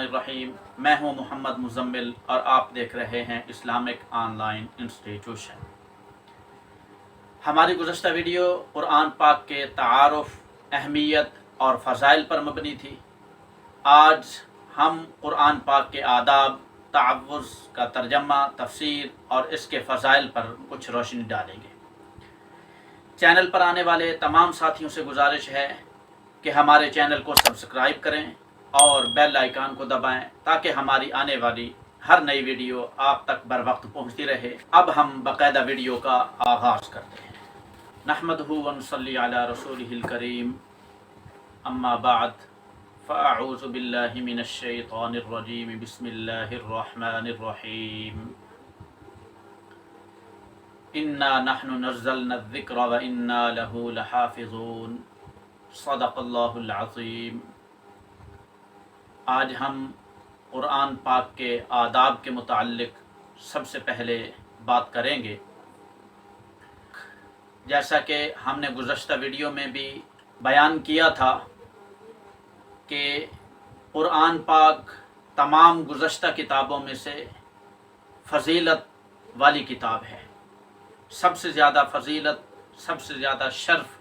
बिस्मिल्लाहिर्रहमानिर्रहीम। मैं हूं मोहम्मद मुज़म्मिल और आप देख रहे हैं इस्लामिक ऑनलाइन इंस्टीट्यूशन। हमारी गुज़श्ता वीडियो कुरान पाक के तारुफ़, अहमियत और फ़ज़ाइल पर मबनी थी। आज हम कुरान पाक के आदाब, तअव्वुज़ का तर्जमा, तफसीर और इसके फ़ज़ाइल पर कुछ रोशनी डालेंगे। चैनल पर आने वाले तमाम साथियों से गुजारिश है कि हमारे चैनल को सब्सक्राइब करें और बेल आइकन को दबाएं ताकि हमारी आने वाली हर नई वीडियो आप तक बर वक्त पहुँचती रहे। अब हम बाकायदा वीडियो का आगाज़ करते हैं। नहमदुहु व नसल्ली अला रसूलिहिल करीम, अम्मा बाद, फ़अऊज़ु बिल्लाहि मिनश शैतानिर रजीम, बिस्मिल्लाहिर रहमानिर रहीम। इन्ना नहनु नज़्ज़लना ज़िक्र व इन्ना लहु लहाफ़िज़ून। सदक़ल्लाहुल अज़ीम। आज हम कुरान पाक के आदाब के मुताल्लिक़ सबसे पहले बात करेंगे। जैसा कि हमने गुज़श्ता वीडियो में भी बयान किया था कि कुरान पाक तमाम गुज़श्ता किताबों में से फ़ज़ीलत वाली किताब है। सबसे ज़्यादा फ़ज़ीलत, सबसे ज़्यादा शर्फ़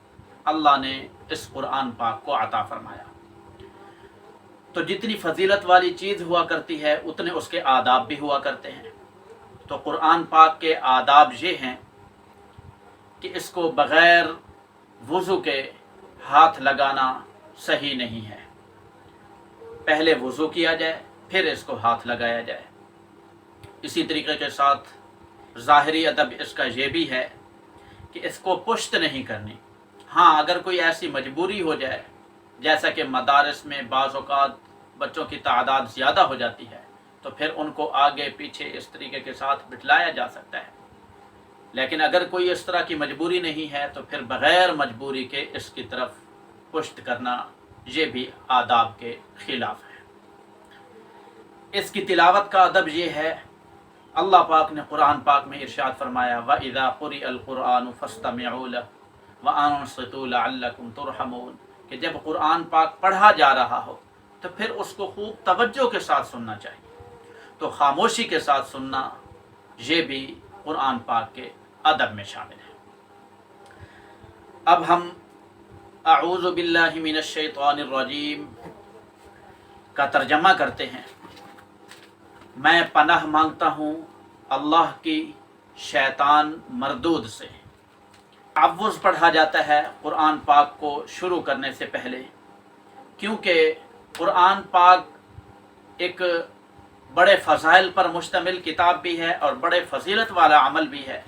अल्लाह ने इस कुरान पाक को अता फ़रमाया। तो जितनी फ़ज़ीलत वाली चीज़ हुआ करती है उतने उसके आदाब भी हुआ करते हैं। तो कुरान पाक के आदाब ये हैं कि इसको बग़ैर वज़ू के हाथ लगाना सही नहीं है। पहले वज़ू किया जाए फिर इसको हाथ लगाया जाए। इसी तरीके के साथ ज़ाहिरी अदब इसका ये भी है कि इसको पुश्त नहीं करनी। हाँ, अगर कोई ऐसी मजबूरी हो जाए, जैसा कि मदारस में बाज़ औक़ात बच्चों की तादाद ज़्यादा हो जाती है, तो फिर उनको आगे पीछे इस तरीके के साथ बिठलाया जा सकता है। लेकिन अगर कोई इस तरह की मजबूरी नहीं है तो फिर बग़ैर मजबूरी के इसकी तरफ पुश्त करना ये भी आदाब के ख़िलाफ़ है। इसकी तिलावत का अदब ये है, अल्लाह पाक ने कुरान पाक में इरशाद फरमाया, व इज़ा क़ुरिअल क़ुरआनु फ़स्तमिऊ लहु व अन्सितू लअल्लकुम तुरहमून, कि जब कुरान पाक पढ़ा जा रहा हो तो फिर उसको खूब तवज्जो के साथ सुनना चाहिए। तो खामोशी के साथ सुनना ये भी कुरान पाक के अदब में शामिल है। अब हम अऊज़ु बिल्लाहि मिनश शैतानिर रजीम का तर्जमा करते हैं। मैं पनाह मांगता हूँ अल्लाह की शैतान मरदूद से। तअव्वुज़ पढ़ा जाता है कुरान पाक को शुरू करने से पहले, क्योंकि कुरान पाक एक बड़े फ़ज़ाइल पर मुश्तमिल किताब भी है और बड़े फ़ज़ीलत वाला अमल भी है।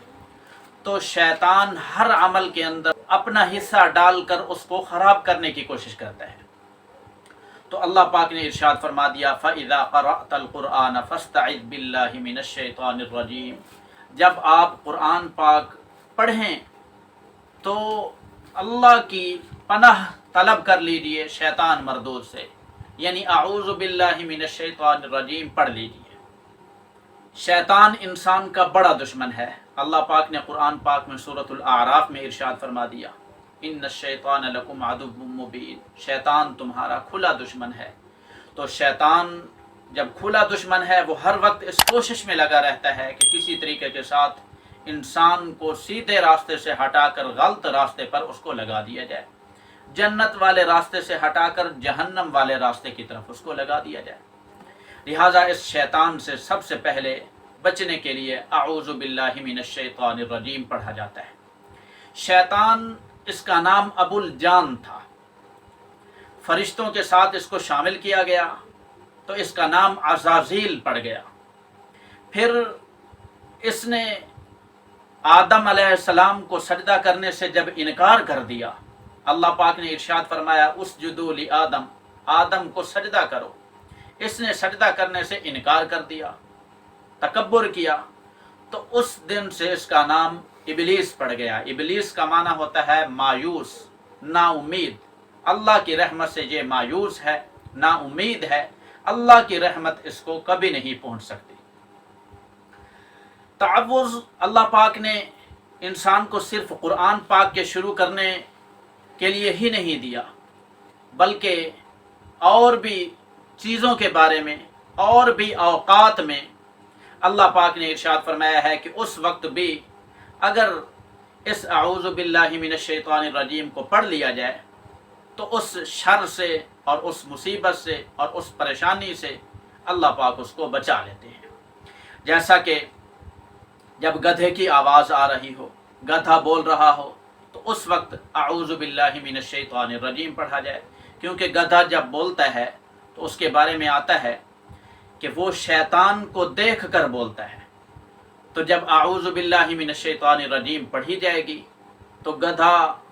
तो शैतान हर अमल के अंदर अपना हिस्सा डालकर उसको ख़राब करने की कोशिश करता है। तो अल्लाह पाक ने इरशाद फरमा दिया, फ़इज़ा क़रअतल क़ुरआन फ़स्तइज़ बिल्लाहि मिनश शैतानिर रजीम। जब आप कुरान पाक पढ़ें तो अल्लाह की पनाह तलब कर लीजिए शैतान मरदूद से, यानी अऊज़ु बिल्लाहि मिनश शैतानिर रजीम पढ़ लीजिए। शैतान इंसान का बड़ा दुश्मन है। अल्लाह पाक ने कुरान पाक में सूरतुल आराफ में इरशाद फरमा दिया, इन्नश शैतान लकुम अदुव्वुम मुबीन, शैतान तुम्हारा खुला दुश्मन है। तो शैतान जब खुला दुश्मन है वो हर वक्त इस कोशिश में लगा रहता है कि किसी तरीके के साथ इंसान को सीधे रास्ते से हटाकर गलत रास्ते पर उसको लगा दिया जाए, जन्नत वाले रास्ते से हटाकर जहन्नम वाले रास्ते की तरफ उसको लगा दिया जाए। लिहाजा इस शैतान से सबसे पहले बचने के लिए अऊज़ु बिल्लाहि मिनश शैतानिर रजीम पढ़ा जाता है। शैतान, इसका नाम अबुल जान था। फरिश्तों के साथ इसको शामिल किया गया तो इसका नाम अज़ाज़ील पड़ गया। फिर इसने आदम अलैहिस्सलाम को सजदा करने से जब इनकार कर दिया, अल्लाह पाक ने इरशाद फरमाया, उसजुदू लि आदम, आदम को सजदा करो। इसने सजदा करने से इनकार कर दिया, तकब्बुर किया, तो उस दिन से इसका नाम इबलीस पड़ गया। इबलीस का माना होता है मायूस, ना उम्मीद। अल्लाह की रहमत से ये मायूस है, ना उम्मीद है। अल्लाह की रहमत इसको कभी नहीं पहुंच सकती। तअव्वुज़ अल्लाह पाक ने इंसान को सिर्फ कुरान पाक के शुरू करने के लिए ही नहीं दिया, बल्कि और भी चीज़ों के बारे में और भी औकात में अल्लाह पाक ने इरशाद फरमाया है कि उस वक्त भी अगर इस अऊज़ु बिल्लाहि मिनश शैतानिर रजीम को पढ़ लिया जाए तो उस शर से और उस मुसीबत से और उस परेशानी से अल्लाह पाक उसको बचा लेते हैं। जैसा कि जब गधे की आवाज़ आ रही हो, गधा बोल रहा हो, तो उस वक्त अऊज़ु बिल्लाहि मिनश शैतानिर रजीम पढ़ा जाए, क्योंकि गधा जब बोलता है तो उसके बारे में आता है कि वो शैतान को देख कर बोलता है। तो जब अऊज़ु बिल्लाहि मिनश शैतानिर रजीम पढ़ी जाएगी तो गधा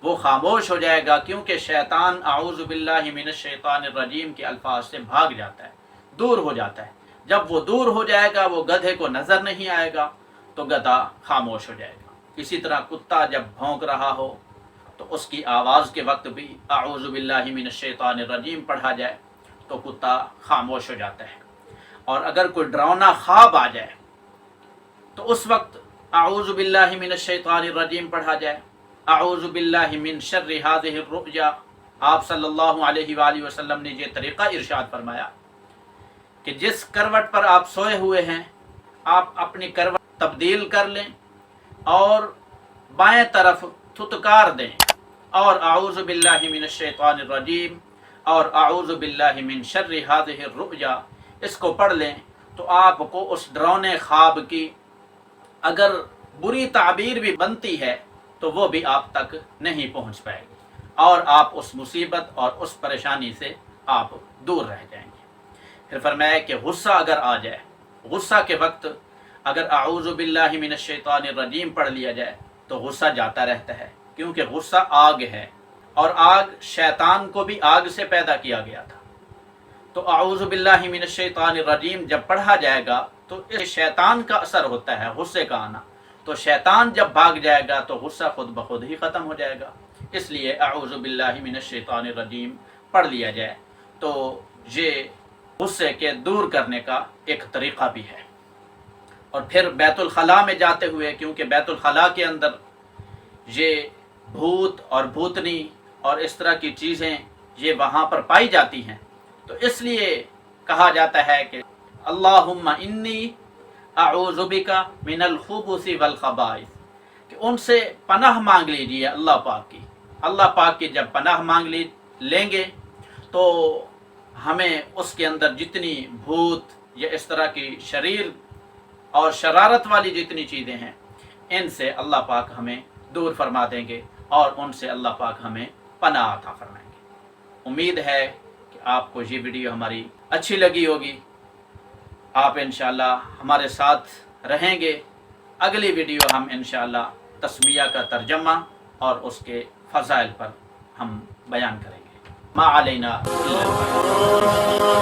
वो खामोश हो जाएगा, क्योंकि शैतान अऊज़ु बिल्लाहि मिनश शैतानिर रजीम के अल्फाज से भाग जाता है, दूर हो जाता है। जब वो दूर हो जाएगा, वो गधे को नज़र नहीं आएगा, तो गधा खामोश हो जाएगा। इसी तरह कुत्ता जब भौंक रहा हो तो उसकी आवाज़ के वक्त भी अऊज़ु बिल्लाहि मिनश शैतानिर रजीम पढ़ा जाए तो कुत्ता खामोश हो जाता है। और अगर कोई डरावना ख्वाब आ जाए तो उस वक्त अऊज़ु बिल्लाहि मिनश शैतानिर रजीम पढ़ा जाए, अऊज़ु बिल्लाहि मिन शर्रि हाज़िहिर रुअया। आप सल्लल्लाहु अलैहि वसल्लम ने ये तरीक़ा इरशाद फरमाया कि जिस करवट पर आप सोए हुए हैं, आप अपनी करवट तब्दील कर लें और बाएं तरफ थुतकार दें और अऊज़ु बिल्लाहि मिनश शैतानिर रजीम और अऊज़ु बिल्लाहि मिन शर्रि हाज़िहिर रुअया इसको पढ़ लें, तो आपको उस डरावने ख्वाब की अगर बुरी ताबीर भी बनती है तो वो भी आप तक नहीं पहुंच पाएगी और आप उस मुसीबत और उस परेशानी से आप दूर रह जाएंगे। फिर फरमाया कि गुस्सा अगर आ जाए, गुस्सा के वक्त अगर अऊज़ु बिल्लाहि मिनश शैतानिर रजीम पढ़ लिया जाए तो गुस्सा जाता रहता है, क्योंकि गुस्सा आग है और आग शैतान को भी आग से पैदा किया गया था। तो अऊज़ु बिल्लाहि मिनश शैतानिर रजीम जब पढ़ा जाएगा तो इस शैतान का असर होता है गुस्से का आना, तो शैतान जब भाग जाएगा तो गुस्सा खुद ब खुद ही ख़त्म हो जाएगा। इसलिए अऊज़ु बिल्लाहि मिनश शैतानिर रजीम पढ़ लिया जाए तो ये गुस्से के दूर करने का एक तरीक़ा भी है। और फिर बैतुल खला में जाते हुए, क्योंकि बैतुल खला के अंदर ये भूत और भूतनी और इस तरह की चीज़ें ये वहाँ पर पाई जाती हैं, तो इसलिए कहा जाता है कि अल्लाहुम्मा इन्नी अऊज़ु बिका मिनल खुबुसी वल खबाइस, कि उनसे पनाह मांग लीजिए अल्लाह पाक की। अल्लाह पाक की जब पनाह मांग लेंगे तो हमें उसके अंदर जितनी भूत या इस तरह की शरीर और शरारत वाली जितनी चीज़ें हैं, इनसे अल्लाह पाक हमें दूर फरमा देंगे और उनसे अल्लाह पाक हमें पनाह अता फरमाएंगे। उम्मीद है कि आपको ये वीडियो हमारी अच्छी लगी होगी। आप इंशाअल्लाह हमारे साथ रहेंगे। अगली वीडियो हम इंशाअल्लाह तस्मिया का तर्जमा और उसके फ़ज़ाइल पर हम बयान करेंगे। मा अलैना इल्लल बलाग।